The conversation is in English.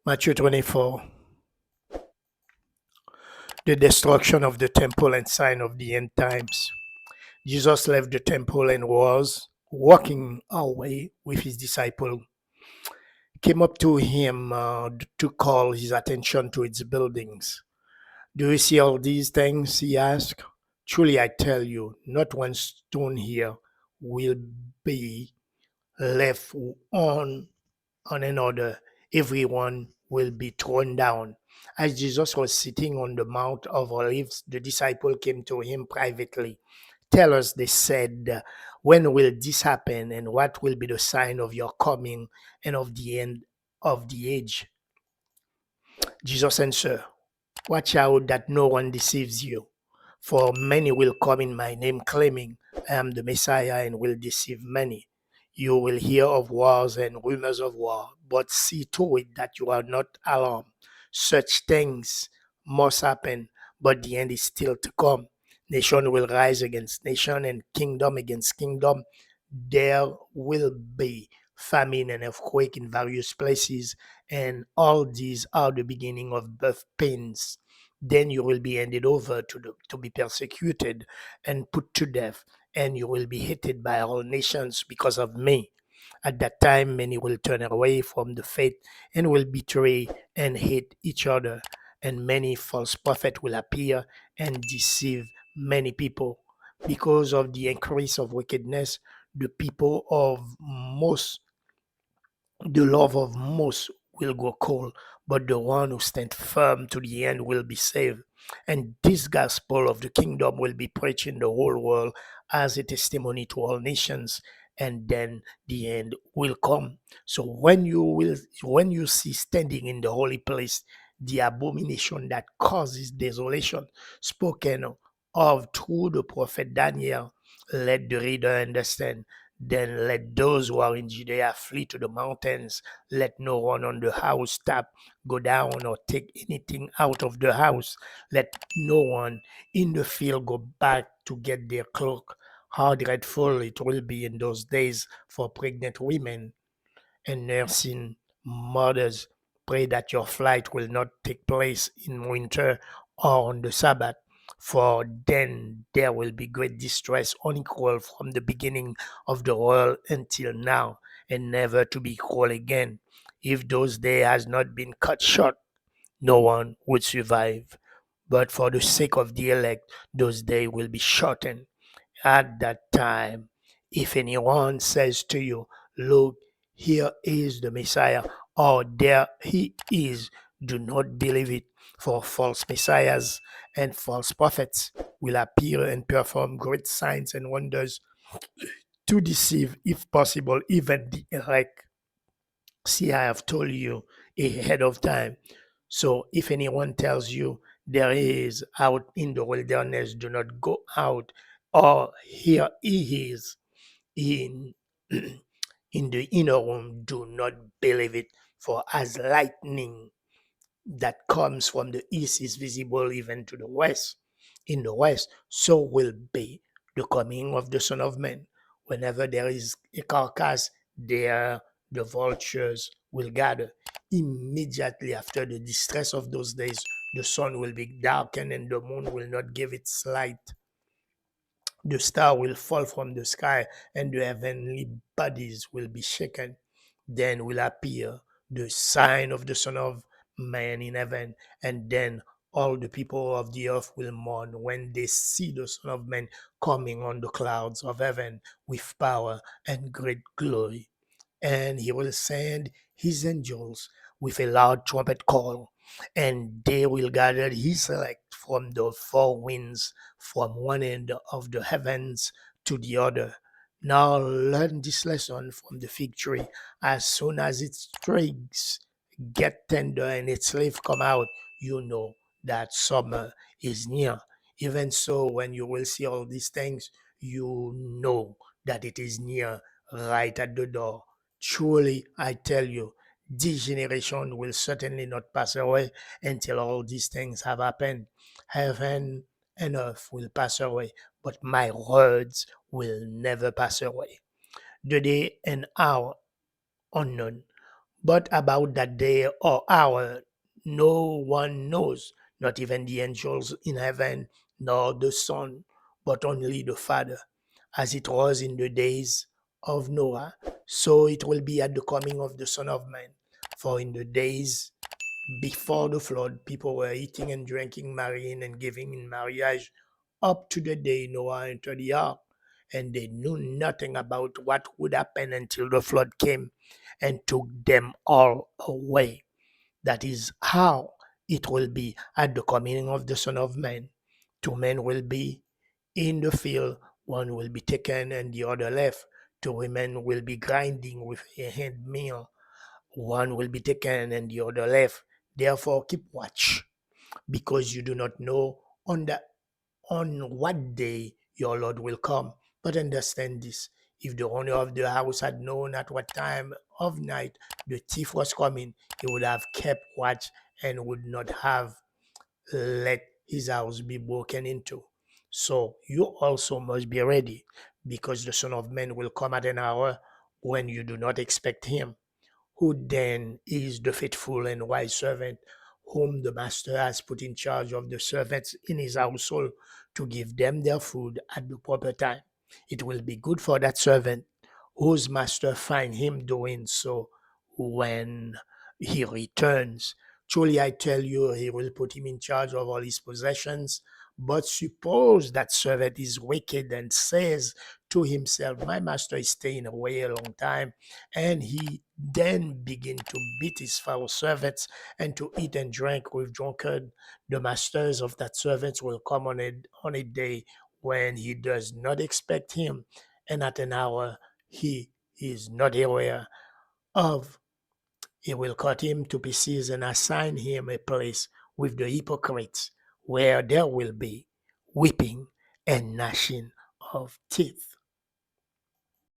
Matthew 24, the destruction of the temple and sign of the end times. Jesus left the temple and was walking away with his disciple. Came up to him to call his attention to its buildings. Do you see all these things? He asked. Truly, I tell you, not one stone here will be left on another. Everyone will be thrown down. As Jesus was sitting on the Mount of Olives, the disciple came to him privately. Tell us, they said, when will this happen, and what will be the sign of your coming and of the end of the age? Jesus answered, watch out that no one deceives you. For many will come in my name, claiming, I am the Messiah, and will deceive many. You will hear of wars and rumors of war, but see to it that you are not alarmed. Such things must happen, but the end is still to come. Nation will rise against nation, and kingdom against kingdom. There will be famine and earthquake in various places, and all these are the beginning of birth pains. Then you will be handed over to be persecuted and put to death, and you will be hated by all nations because of me. At that time, many will turn away from the faith and will betray and hate each other, and many false prophets will appear and deceive many people. Because of the increase of wickedness, the people of most the love of most will go cold, but the one who stands firm to the end will be saved. And this gospel of the kingdom will be preached in the whole world as a testimony to all nations, and then the end will come. So when you see standing in the holy place the abomination that causes desolation spoken of through the prophet Daniel, let the reader understand. Then let those who are in Judea flee to the mountains. Let no one on the housetop go down or take anything out of the house. Let no one in the field go back to get their cloak. How dreadful it will be in those days for pregnant women and nursing mothers. Pray that your flight will not take place in winter or on the Sabbath, for then there will be great distress unequal from the beginning of the world until now, and never to be equal again. If those days has not been cut short, no one would survive. But for the sake of the elect, those days will be shortened. At that time, if anyone says to you, look, here is the Messiah, or there he is, do not believe it, for false messiahs and false prophets will appear and perform great signs and wonders to deceive, if possible, even the elect. See, I have told you ahead of time. So if anyone tells you there is out in the wilderness, do not go out, or here he is in in the inner room, do not believe it. For as lightning that comes from the east is visible even to the west, in the west, so will be the coming of the Son of Man. Whenever there is a carcass, there the vultures will gather. Immediately after the distress of those days, the sun will be darkened and the moon will not give its light. The star will fall from the sky, and the heavenly bodies will be shaken. Then will appear the sign of the Son of Man in heaven, and then all the people of the earth will mourn when they see the Son of Man coming on the clouds of heaven with power and great glory. And he will send his angels with a loud trumpet call, and they will gather his elect from the four winds, from one end of the heavens to the other. Now learn this lesson from the fig tree. As soon as its twigs get tender and its leaf come out, you know that summer is near. Even so, when you will see all these things, you know that it is near, right at the door. Truly, I tell you, this generation will certainly not pass away until all these things have happened. Heaven and earth will pass away, but my words will never pass away. The day and hour unknown, But about that day or hour, no one knows, not even the angels in heaven, nor the Son, but only the Father. As it was in the days of Noah, so it will be at the coming of the Son of Man. For in the days before the flood, people were eating and drinking, marrying and giving in marriage up to the day Noah entered the ark. And they knew nothing about what would happen until the flood came and took them all away. That is how it will be at the coming of the Son of Man. Two men will be in the field, one will be taken and the other left. Two women will be grinding with a hand mill, one will be taken and the other left. Therefore, keep watch, because you do not know on what day your Lord will come. But understand this: if the owner of the house had known at what time of night the thief was coming, he would have kept watch and would not have let his house be broken into. So you also must be ready, because the Son of Man will come at an hour when you do not expect him. Who then is the faithful and wise servant whom the master has put in charge of the servants in his household to give them their food at the proper time? It will be good for that servant whose master find him doing so when he returns. Truly I tell you, he will put him in charge of all his possessions. But suppose that servant is wicked and says to himself, my master is staying away a long time, and he then begin to beat his fellow servants and to eat and drink with drunkard. The masters of that servants will come on a day when he does not expect him, and at an hour he is not aware of. He will cut him to pieces and assign him a place with the hypocrites, where there will be weeping and gnashing of teeth.